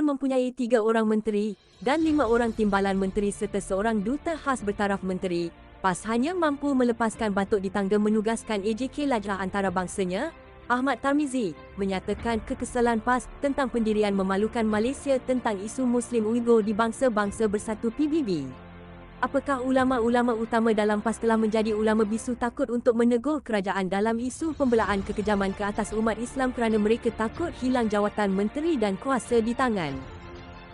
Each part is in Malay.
Walaupun mempunyai 3 orang menteri dan 5 orang timbalan menteri serta seorang duta khas bertaraf menteri, PAS hanya mampu melepaskan batuk di tangga menugaskan AJK Lajnah Antarabangsanya. Ahmad Tarmizi menyatakan kekesalan PAS tentang pendirian memalukan Malaysia tentang isu Muslim Uyghur di Bangsa-Bangsa Bersatu PBB. Apakah ulama-ulama utama dalam PAS telah menjadi ulama bisu takut untuk menegur kerajaan dalam isu pembelaan kekejaman ke atas umat Islam kerana mereka takut hilang jawatan menteri dan kuasa di tangan?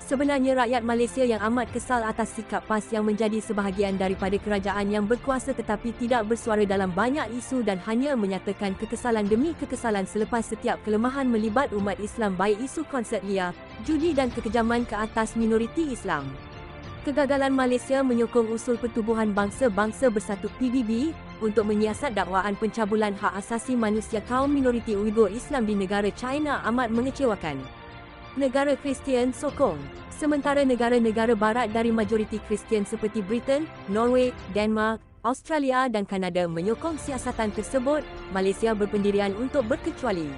Sebenarnya rakyat Malaysia yang amat kesal atas sikap PAS yang menjadi sebahagian daripada kerajaan yang berkuasa tetapi tidak bersuara dalam banyak isu dan hanya menyatakan kekesalan demi kekesalan selepas setiap kelemahan melibat umat Islam baik isu konsert liar, judi dan kekejaman ke atas minoriti Islam. Kegagalan Malaysia menyokong usul Pertubuhan Bangsa-Bangsa Bersatu PBB untuk menyiasat dakwaan pencabulan hak asasi manusia kaum minoriti Uyghur Islam di negara China amat mengecewakan. Negara Kristian sokong, sementara negara-negara barat dari majoriti Kristian seperti Britain, Norway, Denmark, Australia dan Kanada menyokong siasatan tersebut. Malaysia berpendirian untuk berkecuali.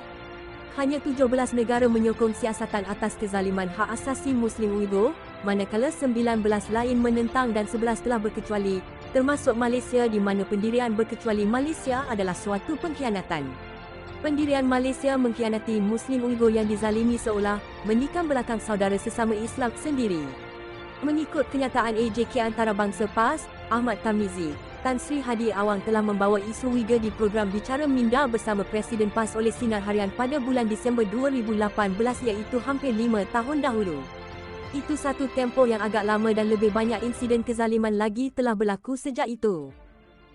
Hanya 17 negara menyokong siasatan atas kezaliman hak asasi Muslim Uyghur, manakala 19 lain menentang dan 11 telah berkecuali, termasuk Malaysia di mana pendirian berkecuali Malaysia adalah suatu pengkhianatan. Pendirian Malaysia mengkhianati Muslim Uyghur yang dizalimi seolah menikam belakang saudara sesama Islam sendiri. Mengikut kenyataan AJK Antarabangsa PAS, Ahmad Tarmizi, Tan Sri Hadi Awang telah membawa isu Uyghur di program Bicara Minda bersama Presiden PAS oleh Sinar Harian pada bulan Disember 2018 iaitu hampir 5 tahun dahulu. Itu satu tempoh yang agak lama dan lebih banyak insiden kezaliman lagi telah berlaku sejak itu.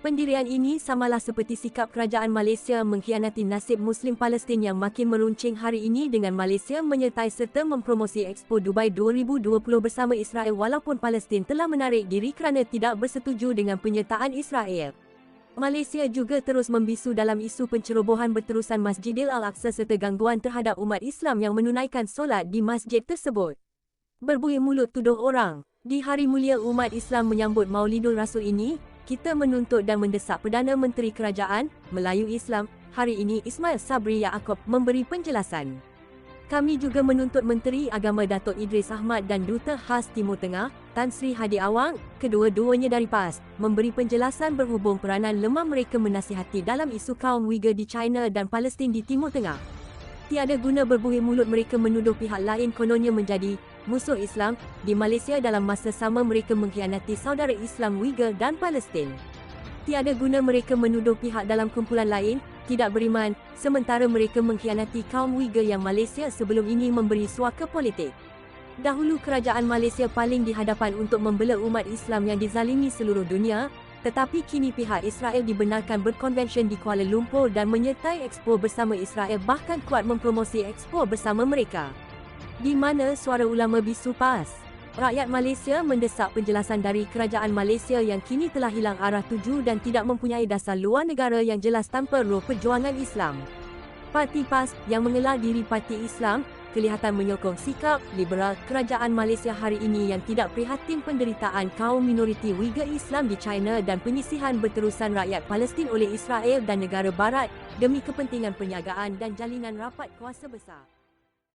Pendirian ini samalah seperti sikap kerajaan Malaysia mengkhianati nasib Muslim Palestin yang makin meruncing hari ini dengan Malaysia menyertai serta mempromosi Expo Dubai 2020 bersama Israel walaupun Palestin telah menarik diri kerana tidak bersetuju dengan penyertaan Israel. Malaysia juga terus membisu dalam isu pencerobohan berterusan Masjidil Al-Aqsa serta gangguan terhadap umat Islam yang menunaikan solat di masjid tersebut. Berbuih mulut tuduh orang. Di hari mulia umat Islam menyambut Maulidul Rasul ini, kita menuntut dan mendesak Perdana Menteri Kerajaan Melayu Islam hari ini Ismail Sabri Yaakob memberi penjelasan. Kami juga menuntut Menteri Agama Datuk Idris Ahmad dan Duta Khas Timur Tengah Tan Sri Hadi Awang, kedua-duanya dari PAS, memberi penjelasan berhubung peranan lemah mereka menasihati dalam isu kaum Uyghur di China dan Palestin di Timur Tengah. Tiada guna berbuih mulut mereka menuduh pihak lain kononnya menjadi musuh Islam. Di Malaysia dalam masa sama mereka mengkhianati saudara Islam Uyghur dan Palestin. Tiada guna mereka menuduh pihak dalam kumpulan lain tidak beriman, sementara mereka mengkhianati kaum Uyghur yang Malaysia sebelum ini memberi suaka politik. Dahulu kerajaan Malaysia paling di hadapan untuk membela umat Islam yang dizalimi seluruh dunia, tetapi kini pihak Israel dibenarkan berkonvensyen di Kuala Lumpur dan menyertai Expo bersama Israel bahkan kuat mempromosi Expo bersama mereka. Di mana suara ulama bisu PAS? Rakyat Malaysia mendesak penjelasan dari kerajaan Malaysia yang kini telah hilang arah tuju dan tidak mempunyai dasar luar negara yang jelas tanpa roh perjuangan Islam. Parti PAS yang mengelar diri Parti Islam kelihatan menyokong sikap liberal kerajaan Malaysia hari ini yang tidak prihatin penderitaan kaum minoriti Uyghur Islam di China dan penyisihan berterusan rakyat Palestin oleh Israel dan negara barat demi kepentingan perniagaan dan jalinan rapat kuasa besar.